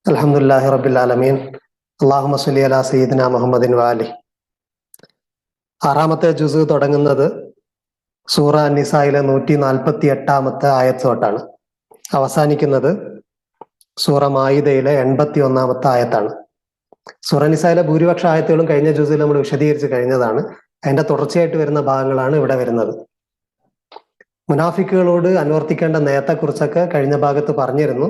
അൽഹംദുലില്ലാഹി റബ്ബിൽ ആലമീൻ. അല്ലാഹുമ്മ സ്വല്ലി അലാ സയ്യിദിനാ മുഹമ്മദിൻ വാലി. ആറാമത്തെ ജുസ് തുടങ്ങുന്നത് സൂറ നിസായിലെ 148 ആയത്ത് തൊട്ടാണ്. അവസാനിക്കുന്നത് സൂറ മായിദയിലെ 81 ആയത്താണ്. സൂറ നിസായിലെ ഭൂരിപക്ഷ ആയത്തുകളും കഴിഞ്ഞ ജുസിൽ നമ്മൾ വിശദീകരിച്ച് കഴിഞ്ഞതാണ്. അതിന്റെ തുടർച്ചയായിട്ട് വരുന്ന ഭാഗങ്ങളാണ് ഇവിടെ വരുന്നത്. മുനാഫിക്കുകളോട് അനുവർത്തിക്കേണ്ട നയത്തെക്കുറിച്ചൊക്കെ കഴിഞ്ഞ ഭാഗത്ത് പറഞ്ഞിരുന്നു.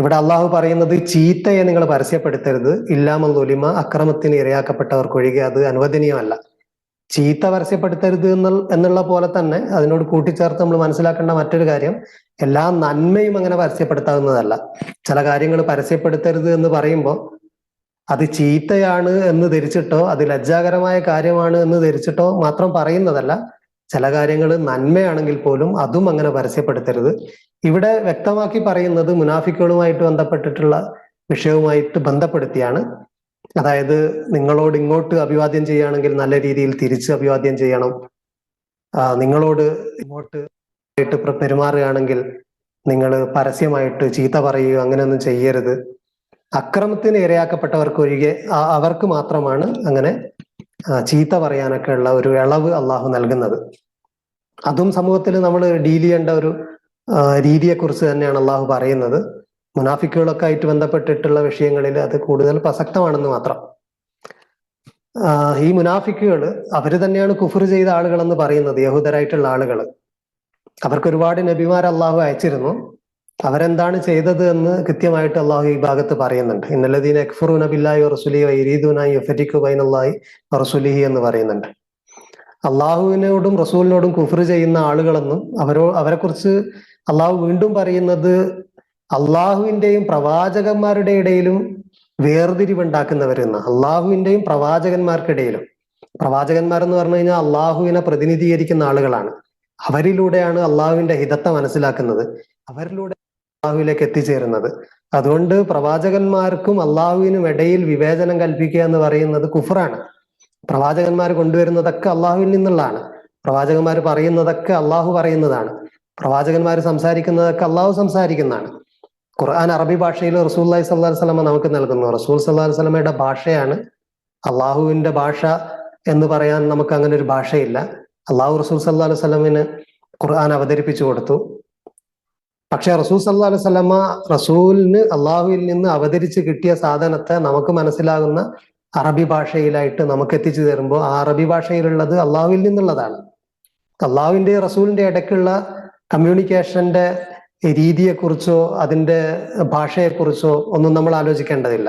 ഇവിടെ അള്ളാഹു പറയുന്നത് ചീത്തയെ നിങ്ങൾ പരസ്യപ്പെടുത്തരുത്, ഇല്ലാമൊലിമ, അക്രമത്തിന് ഇരയാക്കപ്പെട്ടവർക്കൊഴികെ അത് അനുവദനീയമല്ല. ചീത്ത പരസ്യപ്പെടുത്തരുത് എന്നുള്ള പോലെ തന്നെ അതിനോട് കൂട്ടിച്ചേർത്ത് നമ്മൾ മനസ്സിലാക്കേണ്ട മറ്റൊരു കാര്യം, എല്ലാ നന്മയും അങ്ങനെ പരസ്യപ്പെടുത്താവുന്നതല്ല. ചില കാര്യങ്ങൾ പരസ്യപ്പെടുത്തരുത് എന്ന് പറയുമ്പോൾ അത് ചീത്തയാണ് എന്ന് ധരിച്ചിട്ടോ അത് ലജ്ജാകരമായ കാര്യമാണ് എന്ന് ധരിച്ചിട്ടോ മാത്രം പറയുന്നതല്ല. ചില കാര്യങ്ങൾ നന്മയാണെങ്കിൽ പോലും അതും അങ്ങനെ പരസ്യപ്പെടുത്തരുത്. ഇവിടെ വ്യക്തമാക്കി പറയുന്നത് മുനാഫിക്കുകളുമായിട്ട് ബന്ധപ്പെട്ടിട്ടുള്ള വിഷയവുമായിട്ട് ബന്ധപ്പെടുത്തിയാണ്. അതായത് നിങ്ങളോട് ഇങ്ങോട്ട് അഭിവാദ്യം ചെയ്യുകയാണെങ്കിൽ നല്ല രീതിയിൽ തിരിച്ച് അഭിവാദ്യം ചെയ്യണം. നിങ്ങളോട് ഇങ്ങോട്ട് പെരുമാറുകയാണെങ്കിൽ നിങ്ങൾ പരസ്യമായിട്ട് ചീത്ത പറയുകയോ അങ്ങനെയൊന്നും ചെയ്യരുത്. അക്രമത്തിന് ഇരയാക്കപ്പെട്ടവർക്കൊഴികെ അവർക്ക് മാത്രമാണ് അങ്ങനെ ചീത്ത പറയാനൊക്കെ ഉള്ള ഒരു ഇളവ് അള്ളാഹു നൽകുന്നത്. അതും സമൂഹത്തിൽ നമ്മൾ ഡീൽ ചെയ്യേണ്ട ഒരു രീതിയെക്കുറിച്ച് തന്നെയാണ് അള്ളാഹു പറയുന്നത്. മുനാഫിക്കുകളൊക്കെ ആയിട്ട് ബന്ധപ്പെട്ടിട്ടുള്ള വിഷയങ്ങളിൽ അത് കൂടുതൽ പ്രസക്തമാണെന്ന് മാത്രം. ഈ മുനാഫിക്കുകൾ അവര് തന്നെയാണ് കുഫർ ചെയ്ത ആളുകളെന്ന് പറയുന്നത്, യഹൂദരായിട്ടുള്ള ആളുകൾ. അവർക്ക് ഒരുപാട് നബിമാർ അള്ളാഹു അയച്ചിരുന്നു. അവരെന്താണ് ചെയ്തത് എന്ന് കൃത്യമായിട്ട് അള്ളാഹു ഈ ഭാഗത്ത് പറയുന്നുണ്ട്. ഇന്നല്ലദീന യക്ഫുറൂന ബില്ലാഹി വറസൂലിഹി വയരീദൂന യുഫരിഖു ബൈനല്ലാഹി വറസൂലിഹി എന്ന് പറയുന്നുണ്ട്. അള്ളാഹുവിനോടും റസൂലിനോടും കുഫർ ചെയ്യുന്ന ആളുകളെന്നും അവരെ കുറിച്ച് അള്ളാഹു വീണ്ടും പറയുന്നത് അള്ളാഹുവിന്റെയും പ്രവാചകന്മാരുടെ ഇടയിലും വേർതിരിവുണ്ടാക്കുന്നവരെന്ന്. അള്ളാഹുവിന്റെയും പ്രവാചകന്മാർക്കിടയിലും, പ്രവാചകന്മാരെന്ന് പറഞ്ഞു കഴിഞ്ഞാൽ അള്ളാഹുവിനെ പ്രതിനിധീകരിക്കുന്ന ആളുകളാണ്. അവരിലൂടെയാണ് അള്ളാഹുവിന്റെ ഹിതത്തെ മനസ്സിലാക്കുന്നത്, അവരിലൂടെ അള്ളാഹുവിലേക്ക് എത്തിച്ചേരുന്നത്. അതുകൊണ്ട് പ്രവാചകന്മാർക്കും അള്ളാഹുവിനും ഇടയിൽ വിവേചനം കൽപ്പിക്കുക എന്ന് പറയുന്നത് കുഫറാണ്. പ്രവാചകന്മാർ കൊണ്ടുവരുന്നതൊക്കെ അള്ളാഹുവിൽ നിന്നുള്ളതാണ്. പ്രവാചകന്മാർ പറയുന്നതൊക്കെ അള്ളാഹു പറയുന്നതാണ്. പ്രവാചകന്മാർ സംസാരിക്കുന്നതൊക്കെ അള്ളാഹു സംസാരിക്കുന്നതാണ്. ഖുർആൻ അറബി ഭാഷയിൽ റസൂലുള്ളാഹി സ്വല്ലല്ലാഹു അലൈഹി വസല്ലമ നമുക്ക് നൽകുന്നു. റസൂൽ സല്ലല്ലാഹു അലൈഹി വസല്ലമയുടെ ഭാഷയാണ് അള്ളാഹുവിന്റെ ഭാഷ എന്ന് പറയാൻ നമുക്ക് അങ്ങനെ ഒരു ഭാഷയില്ല. അള്ളാഹു റസൂൽ സല്ലല്ലാഹു അലൈഹി വസല്ലമിന് ഖുർആൻ അവതരിപ്പിച്ചു കൊടുത്തു. പക്ഷെ റസൂൽ സല്ലല്ലാഹു അലൈഹി വസല്ലമ റസൂലിന് അള്ളാഹുവിൽ നിന്ന് അവതരിച്ച് കിട്ടിയ സാധനത്തെ നമുക്ക് മനസ്സിലാകുന്ന അറബി ഭാഷയിലായിട്ട് നമുക്ക് എത്തിച്ചു തരുമ്പോൾ ആ അറബി ഭാഷയിലുള്ളത് അള്ളാഹുവിൽ നിന്നുള്ളതാണ്. അള്ളാഹുവിന്റെ റസൂലിന്റെ ഇടയ്ക്കുള്ള കമ്മ്യൂണിക്കേഷന്റെ രീതിയെക്കുറിച്ചോ അതിന്റെ ഭാഷയെക്കുറിച്ചോ ഒന്നും നമ്മൾ ആലോചിക്കേണ്ടതില്ല.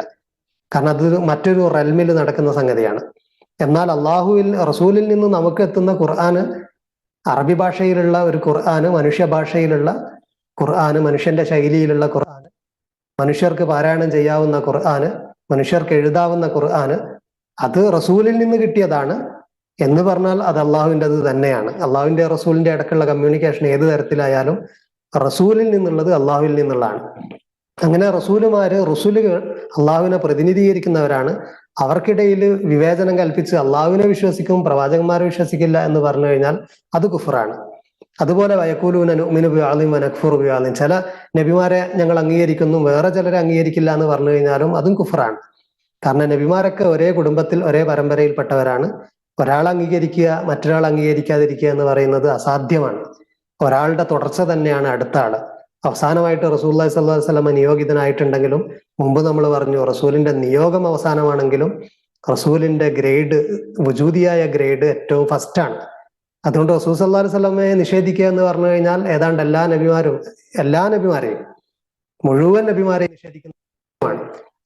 കാരണം അത് മറ്റൊരു റെൽമിൽ നടക്കുന്ന സംഗതിയാണ്. എന്നാൽ റസൂലിൽ നിന്ന് നമുക്ക് എത്തുന്ന ഖുർആന് അറബി ഭാഷയിലുള്ള ഒരു ഖുർആന്, മനുഷ്യ ഭാഷയിലുള്ള ഖുർആന്, മനുഷ്യന്റെ ശൈലിയിലുള്ള ഖുർആന്, മനുഷ്യർക്ക് പാരായണം ചെയ്യാവുന്ന ഖുർആന്, മനുഷ്യർക്ക് എഴുതാവുന്ന ഖുർആന്, അത് റസൂലിൽ നിന്ന് കിട്ടിയതാണ് എന്ന് പറഞ്ഞാൽ അത് അള്ളാഹുവിൻ്റെത് തന്നെയാണ്. അള്ളാഹുവിന്റെ റസൂലിന്റെ ഇടയ്ക്കുള്ള കമ്മ്യൂണിക്കേഷൻ ഏത് തരത്തിലായാലും റസൂലിൽ നിന്നുള്ളത് അള്ളാഹുവിൽ നിന്നുള്ളതാണ്. അങ്ങനെ റസൂലുകൾ അള്ളാഹുവിനെ പ്രതിനിധീകരിക്കുന്നവരാണ്. അവർക്കിടയിൽ വിവേചനം കൽപ്പിച്ച് അള്ളാഹുവിനെ വിശ്വസിക്കും പ്രവാചകന്മാരെ വിശ്വസിക്കില്ല എന്ന് പറഞ്ഞു കഴിഞ്ഞാൽ അത് കുഫറാണ്. അതുപോലെ വയഖൂലൂന നുഅ്മിനു ബിബഅദിൻ വനക്ഫുറു ബിബഅദിൻ, ചില നബിമാരെ ഞങ്ങൾ അംഗീകരിക്കുന്നു വേറെ ചിലരെ അംഗീകരിക്കില്ല എന്ന് പറഞ്ഞു കഴിഞ്ഞാലും അതും കുഫറാണ്. കാരണം നബിമാരൊക്കെ ഒരേ കുടുംബത്തിൽ ഒരേ പരമ്പരയിൽപ്പെട്ടവരാണ്. ഒരാൾ അംഗീകരിക്കുക മറ്റൊരാൾ അംഗീകരിക്കാതിരിക്കുക എന്ന് പറയുന്നത് അസാധ്യമാണ്. ഒരാളുടെ തുടർച്ച തന്നെയാണ് അടുത്ത ആള്. അവസാനമായിട്ട് റസൂലുള്ളാഹി സ്വല്ലല്ലാഹു അലൈഹി വസല്ലം നിയോഗിതനായിട്ടുണ്ടെങ്കിലും മുമ്പ് നമ്മൾ പറഞ്ഞു റസൂലിന്റെ നിയോഗം അവസാനമാണെങ്കിലും റസൂലിന്റെ ഗ്രേഡ്, വുജൂദിയായ ഗ്രേഡ് ഏറ്റവും ഫസ്റ്റ് ആണ്. അതുകൊണ്ട് റസൂൽ സല്ലല്ലാഹു അലൈഹി വസല്ലമയെ നിഷേധിക്കുക എന്ന് പറഞ്ഞു കഴിഞ്ഞാൽ ഏതാണ്ട് എല്ലാ നബിമാരെയും മുഴുവൻ നബിമാരെയും നിഷേധിക്കുന്നതാണ്.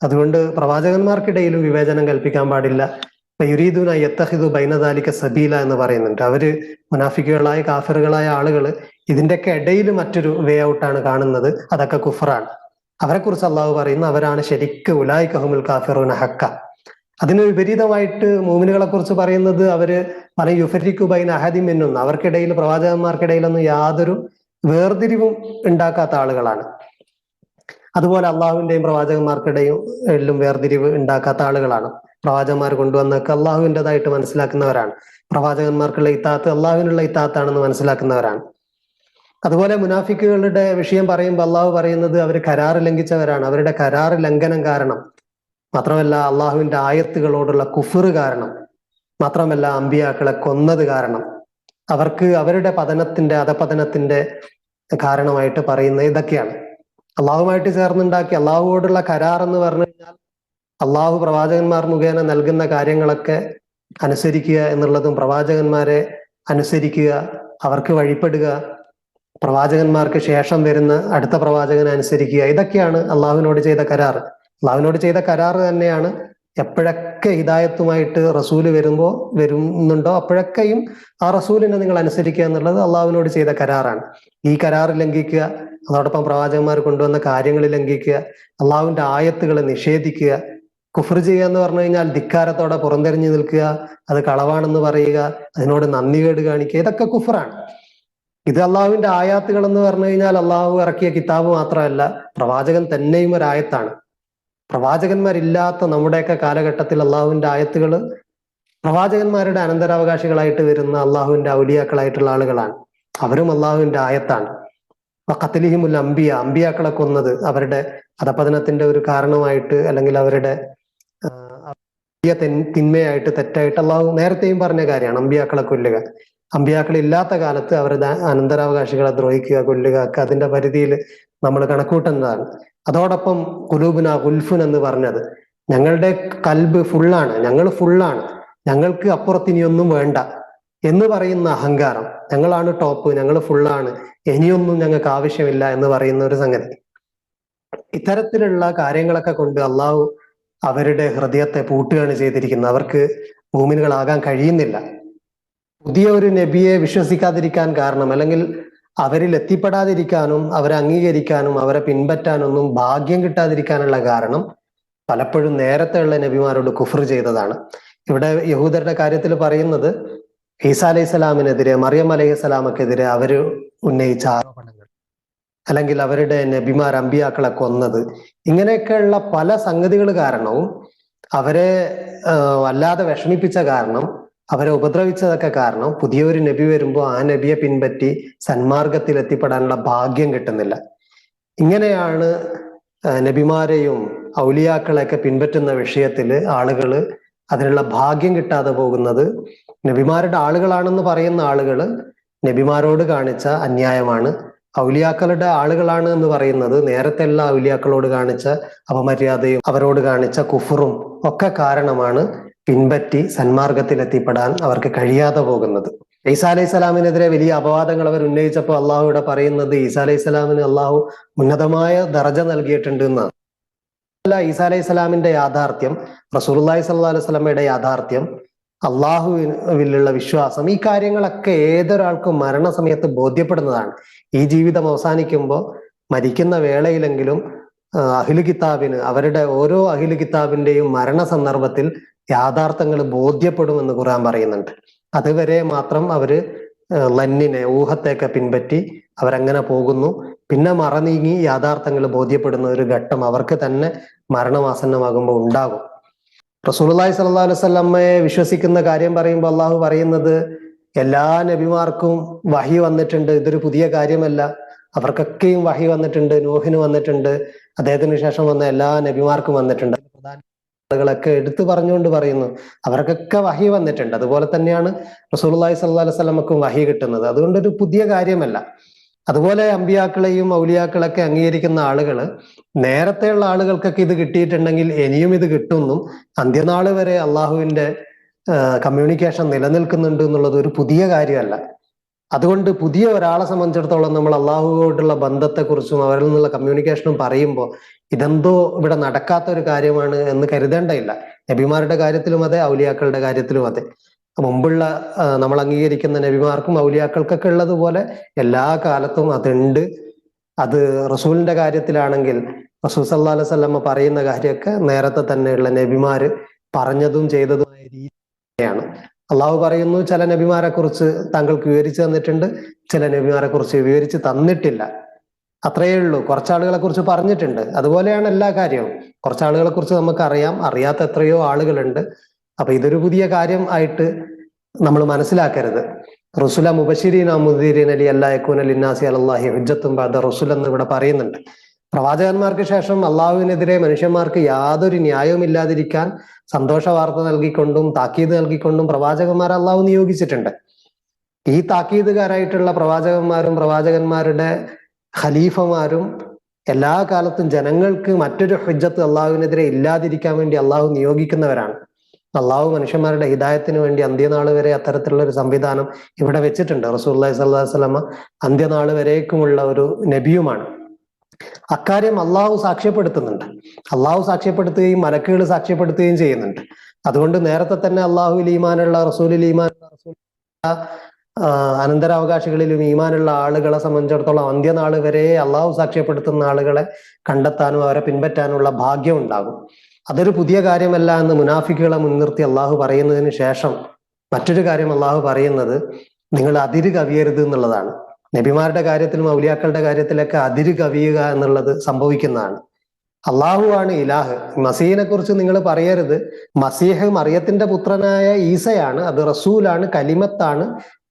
അതുകൊണ്ട് പ്രവാചകന്മാർക്കിടയിലും വിവേചനം കൽപ്പിക്കാൻ പാടില്ല. യുരീദൂന യത്തഖിദു ബൈന ദാലിക സബീല എന്ന് പറയുന്നുണ്ട്. അവര് മുനാഫിക്കുകളായ കാഫിറുകളായ ആളുകൾ ഇതിന്റെയൊക്കെ ഇടയിൽ മറ്റൊരു വേ ഔട്ടാണ് കാണുന്നത്. അതൊക്കെ കുഫറാണ്. അവരെ കുറിച്ച് അള്ളാഹു പറയുന്നു അവരാണ് ശരിക്ക് ഉലായിക ഹുമുൽ കാഫിറൂന ഹക്ക. അതിന് വിപരീതമായിട്ട് മൂമിനുകളെ കുറിച്ച് പറയുന്നത് അവര് പല യുഫരിഖു ബൈന അഹദിൻ മിൻഹും, അവർക്കിടയിൽ പ്രവാചകന്മാർക്കിടയിലൊന്നും യാതൊരു വേർതിരിവും ഉണ്ടാക്കാത്ത ആളുകളാണ്. അതുപോലെ അള്ളാഹുവിന്റെയും പ്രവാചകന്മാർക്കിടയിലും വേർതിരിവ് ഉണ്ടാക്കാത്ത ആളുകളാണ്. പ്രവാചകന്മാർ കൊണ്ടുവന്നൊക്കെ അള്ളാഹുവിൻ്റെതായിട്ട് മനസ്സിലാക്കുന്നവരാണ്. പ്രവാചകന്മാർക്കുള്ള ഇത്താത്ത് അള്ളാഹുവിനുള്ള ഇത്താത്താണെന്ന് മനസ്സിലാക്കുന്നവരാണ്. അതുപോലെ മുനാഫിക്കുകളുടെ വിഷയം പറയുമ്പോൾ അള്ളാഹു പറയുന്നത് അവർ കരാർ ലംഘിച്ചവരാണ്. അവരുടെ കരാർ ലംഘനം കാരണം, മാത്രമല്ല അള്ളാഹുവിന്റെ ആയത്തുകളോടുള്ള കുഫർ കാരണം, മാത്രമല്ല അമ്പിയാക്കളെ കൊന്നത് കാരണം, അവർക്ക് അവരുടെ അധപതനത്തിന്റെ കാരണമായിട്ട് പറയുന്നത് ഇതൊക്കെയാണ്. അള്ളാഹുമായിട്ട് ചേർന്നുണ്ടാക്കി അള്ളാഹുവോടുള്ള കരാർ എന്ന് പറഞ്ഞു കഴിഞ്ഞാൽ അള്ളാഹു പ്രവാചകന്മാർ മുഖേന നൽകുന്ന കാര്യങ്ങളൊക്കെ അനുസരിക്കുക എന്നുള്ളതും, പ്രവാചകന്മാരെ അനുസരിക്കുക, അവർക്ക് വഴിപ്പെടുക, പ്രവാചകന്മാർക്ക് ശേഷം വരുന്ന അടുത്ത പ്രവാചകനെ അനുസരിക്കുക, ഇതൊക്കെയാണ് അള്ളാഹുവിനോട് ചെയ്ത കരാർ. അള്ളാഹുവിനോട് ചെയ്ത കരാർ തന്നെയാണ് എപ്പോഴൊക്കെ ഹിദായത്തുമായിട്ട് റസൂല് വരുന്നുണ്ടോ അപ്പോഴൊക്കെയും ആ റസൂലിനെ നിങ്ങൾ അനുസരിക്കുക എന്നുള്ളത് അള്ളാഹുവിനോട് ചെയ്ത കരാറാണ്. ഈ കരാർ ലംഘിക്കുക, അതോടൊപ്പം പ്രവാചകന്മാർ കൊണ്ടുവന്ന കാര്യങ്ങൾ ലംഘിക്കുക, അള്ളാഹുവിന്റെ ആയത്തുകളെ നിഷേധിക്കുക, കുഫർ ചെയ്യുക എന്ന് പറഞ്ഞു കഴിഞ്ഞാൽ ധിക്കാരത്തോടെ പുറംതെരിഞ്ഞു നിൽക്കുക, അത് കളവാണെന്ന് പറയുക, അതിനോട് നന്ദികേട് കാണിക്കുക, ഇതൊക്കെ കുഫറാണ്. ഇത് അള്ളാഹുവിന്റെ ആയാത്തുകൾ എന്ന് പറഞ്ഞു കഴിഞ്ഞാൽ അള്ളാഹു ഇറക്കിയ കിതാബ് മാത്രമല്ല, പ്രവാചകൻ തന്നെയും ഒരു ആയത്താണ്. പ്രവാചകന്മാരില്ലാത്ത നമ്മുടെയൊക്കെ കാലഘട്ടത്തിൽ അള്ളാഹുവിന്റെ ആയത്തുകൾ പ്രവാചകന്മാരുടെ അനന്തരാവകാശികളായിട്ട് വരുന്ന അള്ളാഹുവിന്റെ ഔലിയാക്കളായിട്ടുള്ള ആളുകളാണ്. അവരും അള്ളാഹുവിന്റെ ആയത്താണ്. ഖത്ലിഹിമുൽ അംബിയ, അമ്പിയാക്കളെ കൊന്നത് അവരുടെ അധപതനത്തിന്റെ ഒരു കാരണമായിട്ട്, അല്ലെങ്കിൽ അവരുടെ തിന്മയായിട്ട്, തെറ്റായിട്ട് അള്ളാഹു നേരത്തെയും പറഞ്ഞ കാര്യമാണ് അമ്പിയാക്കളെ കൊല്ലുക. അമ്പിയാക്കൾ ഇല്ലാത്ത കാലത്ത് അവരുടെ അനന്തരാവകാശികളെ ദ്രോഹിക്കുക, കൊല്ലുക ഒക്കെ അതിന്റെ പരിധിയിൽ നമ്മൾ കണക്കൂട്ടുന്നതാണ്. അതോടൊപ്പം ഖുലൂബുന ഗുൽഫുൻ എന്ന് പറഞ്ഞത്, ഞങ്ങളുടെ കൽബ് ഫുള്ളാണ്, ഞങ്ങൾ ഫുള്ളാണ്, ഞങ്ങൾക്ക് അപ്പുറത്തിനിയൊന്നും വേണ്ട എന്ന് പറയുന്ന അഹങ്കാരം, ഞങ്ങളാണ് ടോപ്പ്, ഞങ്ങൾ ഫുള്ളാണ്, ഇനിയൊന്നും ഞങ്ങൾക്ക് ആവശ്യമില്ല എന്ന് പറയുന്ന ഒരു സംഗതി. ഇത്തരത്തിലുള്ള കാര്യങ്ങളൊക്കെ കൊണ്ട് അള്ളാഹു അവരുടെ ഹൃദയത്തെ പൂട്ടുകയാണ് ചെയ്തിരിക്കുന്നത്. അവർക്ക് മൂമിനുകളാകാൻ കഴിയുന്നില്ല. പുതിയ ഒരു നബിയെ വിശ്വസിക്കാതിരിക്കാൻ കാരണം, അല്ലെങ്കിൽ അവരിൽ എത്തിപ്പെടാതിരിക്കാനും അവരെ അംഗീകരിക്കാനും അവരെ പിൻപറ്റാനൊന്നും ഭാഗ്യം കിട്ടാതിരിക്കാനുള്ള കാരണം പലപ്പോഴും നേരത്തെയുള്ള നബിമാരോട് കുഫർ ചെയ്തതാണ്. ഇവിടെ യഹൂദരുടെ കാര്യത്തിൽ പറയുന്നത് ഈസാ അലൈഹി സ്വലാമിനെതിരെ, മറിയം അലൈഹി സ്വലാമക്കെതിരെ അവർ ഉന്നയിച്ച ആരോപണങ്ങൾ, അല്ലെങ്കിൽ അവരുടെ നബിമാർ അമ്പിയാക്കളെ കൊന്നത്, ഇങ്ങനെയൊക്കെയുള്ള പല സംഗതികൾ കാരണവും, അവരെ വല്ലാതെ വിഷമിപ്പിച്ച കാരണം, അവരെ ഉപദ്രവിച്ചതൊക്കെ കാരണം പുതിയൊരു നബി വരുമ്പോൾ ആ നബിയെ പിൻപറ്റി സന്മാർഗത്തിൽ എത്തിപ്പെടാനുള്ള ഭാഗ്യം കിട്ടുന്നില്ല. ഇങ്ങനെയാണ് നബിമാരെയും ഔലിയാക്കളെയൊക്കെ പിൻപറ്റുന്ന വിഷയത്തിൽ ആളുകൾ അതിനുള്ള ഭാഗ്യം കിട്ടാതെ പോകുന്നത്. നബിമാരുടെ ആളുകളാണെന്ന് പറയുന്ന ആളുകൾ നബിമാരോട് കാണിച്ച അന്യായമാണ്. ഔലിയാക്കളുടെ ആളുകളാണ് എന്ന് പറയുന്നത് നേരത്തെ എല്ലാ ഔലിയാക്കളോട് കാണിച്ച അപമര്യാദയും അവരോട് കാണിച്ച കുഫറും ഒക്കെ കാരണമാണ് പിൻപറ്റി സന്മാർഗത്തിൽ എത്തിപ്പെടാൻ അവർക്ക് കഴിയാതെ പോകുന്നത്. ഈസാ അലൈഹി സ്വലാമിനെതിരെ വലിയ അപവാദങ്ങൾ അവർ ഉന്നയിച്ചപ്പോൾ അള്ളാഹു ഇവിടെ പറയുന്നത് ഈസാ അലൈഹി സ്വലാമിന് അള്ളാഹു ഉന്നതമായ ദർജ നൽകിയിട്ടുണ്ട് എന്നാണ്. അല്ല, ഈസാ അലൈഹി സ്വലാമിന്റെ യാഥാർത്ഥ്യം, റസൂലുള്ളാഹി സ്വല്ലല്ലാഹു അലൈഹി വസല്ലമയുടെ യാഥാർത്ഥ്യം, അള്ളാഹുവിലുള്ള വിശ്വാസം, ഈ കാര്യങ്ങളൊക്കെ ഏതൊരാൾക്കും മരണസമയത്ത് ബോധ്യപ്പെടുന്നതാണ്. ഈ ജീവിതം അവസാനിക്കുമ്പോൾ മരിക്കുന്ന വേളയിലെങ്കിലും അഹ്ലു കിതാബിന് അവരുടെ ഓരോ അഹ്ലു കിതാബിന്റെയും മരണ സന്ദർഭത്തിൽ യാഥാർത്ഥ്യങ്ങൾ ബോധ്യപ്പെടുമെന്ന് ഖുർആൻ പറയുന്നുണ്ട്. അതുവരെ മാത്രം അവര് ലന്നിനെ, ഊഹത്തെയൊക്കെ പിൻപറ്റി അവരങ്ങനെ പോകുന്നു. പിന്നെ മറനീങ്ങി യാഥാർത്ഥ്യങ്ങൾ ബോധ്യപ്പെടുന്ന ഒരു ഘട്ടം അവർക്ക് തന്നെ മരണമാസന്നമാകുമ്പോൾ ഉണ്ടാകും. റസൂലുള്ളാഹി സ്വല്ലല്ലാഹു അലൈഹി വസല്ലമയെ വിശ്വസിക്കുന്ന കാര്യം പറയുമ്പോൾ അള്ളാഹു പറയുന്നത് എല്ലാ നബിമാർക്കും വഹി വന്നിട്ടുണ്ട്, ഇതൊരു പുതിയ കാര്യമല്ല, അവർക്കൊക്കെയും വഹി വന്നിട്ടുണ്ട്. നൂഹിന് വന്നിട്ടുണ്ട്, അദ്ദേഹത്തിന് ശേഷം വന്ന എല്ലാ നബിമാർക്കും വന്നിട്ടുണ്ട്. ആളുകളൊക്കെ എടുത്തു പറഞ്ഞുകൊണ്ട് പറയുന്നു അവർക്കൊക്കെ വഹി വന്നിട്ടുണ്ട്. അതുപോലെ തന്നെയാണ് റസൂലുള്ളാഹി സ്വല്ലല്ലാഹു അലൈഹി വസല്ലമക്കും വഹി കിട്ടുന്നത്. അതുകൊണ്ടൊരു പുതിയ കാര്യമല്ല. അതുപോലെ അമ്പിയാക്കളെയും ഔലിയാക്കളൊക്കെ അംഗീകരിക്കുന്ന ആളുകൾ, നേരത്തെയുള്ള ആളുകൾക്കൊക്കെ ഇത് കിട്ടിയിട്ടുണ്ടെങ്കിൽ ഇനിയും ഇത് കിട്ടുമെന്നും അന്ത്യനാള് വരെ അള്ളാഹുവിന്റെ കമ്മ്യൂണിക്കേഷൻ നിലനിൽക്കുന്നുണ്ട് എന്നുള്ളത് ഒരു പുതിയ കാര്യമല്ല. അതുകൊണ്ട് പുതിയ ഒരാളെ സംബന്ധിച്ചിടത്തോളം നമ്മൾ അള്ളാഹുവോടുള്ള ബന്ധത്തെക്കുറിച്ചും അവരിൽ നിന്നുള്ള കമ്മ്യൂണിക്കേഷനും പറയുമ്പോൾ ഇതെന്തോ ഇവിടെ നടക്കാത്ത ഒരു കാര്യമാണ് എന്ന് കരുതേണ്ടയില്ല. നബിമാരുടെ കാര്യത്തിലും അതെ, ഔലിയാക്കളുടെ കാര്യത്തിലും അതെ. മുമ്പുള്ള നമ്മൾ അംഗീകരിക്കുന്ന നബിമാർക്കും ഔലിയാക്കൾക്കൊക്കെ ഉള്ളതുപോലെ എല്ലാ കാലത്തും അതുണ്ട്. അത് റസൂലിന്റെ കാര്യത്തിലാണെങ്കിൽ റസൂൽ സല്ലല്ലാഹു അലൈഹി വസല്ലമ പറയുന്ന കാര്യമൊക്കെ നേരത്തെ തന്നെയുള്ള നബിമാര് പറഞ്ഞതും ചെയ്തതുമായ രീതിയാണ്. അള്ളാഹു പറയുന്നു ചില നബിമാരെ കുറിച്ച് താങ്കൾക്ക് വിവരിച്ചു തന്നിട്ടുണ്ട്, ചില നബിമാരെ കുറിച്ച് വിവരിച്ച് തന്നിട്ടില്ല. അത്രയേ ഉള്ളൂ. കുറച്ചാളുകളെ കുറിച്ച് പറഞ്ഞിട്ടുണ്ട്. അതുപോലെയാണ് എല്ലാ കാര്യവും. കുറച്ചാളുകളെ കുറിച്ച് നമുക്ക് അറിയാം, അറിയാത്ത എത്രയോ ആളുകളുണ്ട്. അപ്പൊ ഇതൊരു പുതിയ കാര്യം ആയിട്ട് നമ്മൾ മനസ്സിലാക്കരുത്. റുസുല മുബശിരീന മുദീരീന ലി അല്ലാ യകൂന ലിന്നാസി അലല്ലാഹി ഹുജ്ജത്തുൻ ബഅദ റസുൽ എന്ന് ഇവിടെ പറയുന്നുണ്ട്. പ്രവാചകന്മാർക്ക് ശേഷം അള്ളാഹുവിനെതിരെ മനുഷ്യന്മാർക്ക് യാതൊരു ന്യായവും ഇല്ലാതിരിക്കാൻ സന്തോഷ വാർത്ത നൽകിക്കൊണ്ടും താക്കീത് നൽകിക്കൊണ്ടും പ്രവാചകന്മാരെ അള്ളാഹു നിയോഗിച്ചിട്ടുണ്ട്. ഈ താക്കീതുകാരായിട്ടുള്ള പ്രവാചകന്മാരും പ്രവാചകന്മാരുടെ ഖലീഫമാരും എല്ലാ കാലത്തും ജനങ്ങൾക്ക് മറ്റൊരു ഹുജ്ജത്ത് അള്ളാഹുവിനെതിരെ ഇല്ലാതിരിക്കാൻ വേണ്ടി അള്ളാഹു നിയോഗിക്കുന്നവരാണ്. അള്ളാഹു മനുഷ്യന്മാരുടെ ഹിദായത്തിന് വേണ്ടി അന്ത്യനാൾ വരെ അത്തരത്തിലുള്ള ഒരു സംവിധാനം ഇവിടെ വെച്ചിട്ടുണ്ട്. റസൂലുള്ളാഹി സ്വല്ലല്ലാഹു അലൈഹി വസല്ലമ അന്ത്യനാൾ വരേക്കുമുള്ള ഒരു നബിയുമാണ്. അക്കാര്യം അള്ളാഹു സാക്ഷ്യപ്പെടുത്തുന്നുണ്ട്. അള്ളാഹു സാക്ഷ്യപ്പെടുത്തുകയും മലക്കുകൾ സാക്ഷ്യപ്പെടുത്തുകയും ചെയ്യുന്നുണ്ട്. അതുകൊണ്ട് നേരത്തെ തന്നെ അള്ളാഹുവിൽ ഈമാനുള്ള റസൂലിൽ ഈമാനുള്ള റസൂൽ അനന്തരാവകാശികളിലും ഈമാനുള്ള ആളുകളെ സംബന്ധിച്ചിടത്തോളം അന്ത്യനാൾ വരെ അള്ളാഹു സാക്ഷ്യപ്പെടുത്തുന്ന ആളുകളെ കണ്ടെത്താനും അവരെ പിൻപറ്റാനുള്ള ഭാഗ്യം ഉണ്ടാകും. അതൊരു പുതിയ കാര്യമല്ല എന്ന് മുനാഫിക്കുകളെ മുൻനിർത്തി അള്ളാഹു പറയുന്നതിന് ശേഷം മറ്റൊരു കാര്യം അള്ളാഹു പറയുന്നത് നിങ്ങൾ അതിര് കവിയരുത് എന്നുള്ളതാണ്. നബിമാരുടെ കാര്യത്തിലും ഔലിയാക്കളുടെ കാര്യത്തിലൊക്കെ അതിര് കവിയുക എന്നുള്ളത് സംഭവിക്കുന്നതാണ്. അള്ളാഹു ആണ് ഇലാഹ്. മസീഹിനെ കുറിച്ച് നിങ്ങൾ പറയരുത്. മസീഹ് മറിയത്തിന്റെ പുത്രനായ ഈസയാണ്, അത് റസൂലാണ്, കലിമത്താണ്.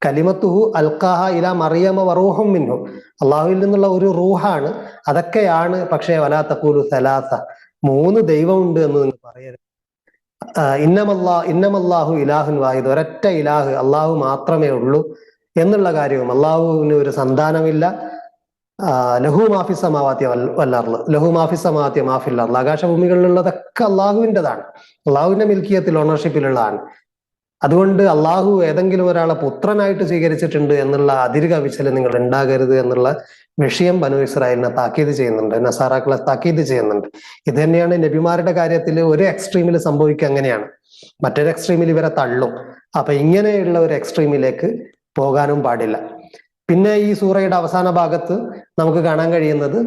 കലിമത്തുഹു അൽഖാഹ ഇലാ മറിയമ വറൂഹും മിൻഹു, അള്ളാഹുവിൽ നിന്നുള്ള ഒരു റൂഹാണ്. അതൊക്കെയാണ്. പക്ഷേ വലാ തഖൂലു സലാസ, 3 ദൈവമുണ്ട് എന്ന് നിങ്ങൾ പറയരുത്. ഇന്നമല്ലാഹു ഇലാഹുൻ വാഹിദ്, ഒരൊറ്റ ഇലാഹ് അള്ളാഹു മാത്രമേ ഉള്ളൂ എന്നുള്ള കാര്യവും, അള്ളാഹുവിന് ഒരു സന്താനമില്ല. ലഹു മാഫി സമാവാത്തി വല്ലർള്, ലഹു മാഫി സമാവാത്തി മാഫില്ല, ആകാശഭൂമികളിലുള്ളതൊക്കെ അള്ളാഹുവിൻ്റെതാണ്, അള്ളാഹുവിന്റെ മിൽക്കിയത്തിൽ ഓണർഷിപ്പിലുള്ളതാണ്. അതുകൊണ്ട് അള്ളാഹു ഏതെങ്കിലും ഒരാളെ പുത്രനായിട്ട് സ്വീകരിച്ചിട്ടുണ്ട് എന്നുള്ള അതിര് കവിച്ചൽ നിങ്ങൾ ഉണ്ടാകരുത് എന്നുള്ള വിഷയം ബനു ഇസ്രായേലിനെ താക്കീത് ചെയ്യുന്നുണ്ട്, നസാറാക്കളെ താക്കീത് ചെയ്യുന്നുണ്ട്. ഇത് തന്നെയാണ് നബിമാരുടെ കാര്യത്തിൽ ഒരു എക്സ്ട്രീമിൽ സംഭവിക്കുക അങ്ങനെയാണ്, മറ്റൊരു എക്സ്ട്രീമിൽ ഇവരെ തള്ളും. അപ്പൊ ഇങ്ങനെയുള്ള ഒരു എക്സ്ട്രീമിലേക്ക് പോകാനും പാടില്ല. പിന്നെ ഈ സൂറയുടെ അവസാന ഭാഗത്ത് നമുക്ക് കാണാൻ കഴിയുന്നത്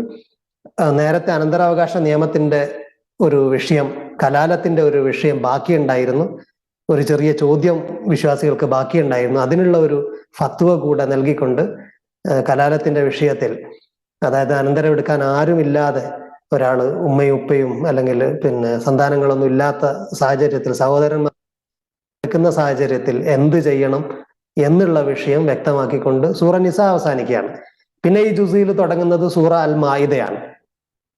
നേരത്തെ അനന്തരാവകാശ നിയമത്തിന്റെ ഒരു വിഷയം, കലാലത്തിന്റെ ഒരു വിഷയം ബാക്കിയുണ്ടായിരുന്നു. ഒരു ചെറിയ ചോദ്യം വിശ്വാസികൾക്ക് ബാക്കിയുണ്ടായിരുന്നു. അതിനുള്ള ഒരു ഫത്വ കൂടെ നൽകിക്കൊണ്ട് കലാലത്തിന്റെ വിഷയത്തിൽ, അതായത് അനന്തരം എടുക്കാൻ ആരുമില്ലാതെ ഒരാള് ഉമ്മയും ഉപ്പയും അല്ലെങ്കിൽ പിന്നെ സന്താനങ്ങളൊന്നും ഇല്ലാത്ത സാഹചര്യത്തിൽ, സഹോദരന്മാർ എടുക്കുന്ന സാഹചര്യത്തിൽ എന്ത് ചെയ്യണം എന്നുള്ള വിഷയം വ്യക്തമാക്കിക്കൊണ്ട് സൂറ നിസ അവസാനിക്കുകയാണ്. പിന്നെ ഈ ജുസയിൽ തുടങ്ങുന്നത് സൂറ അൽ മാഇദയാണ്.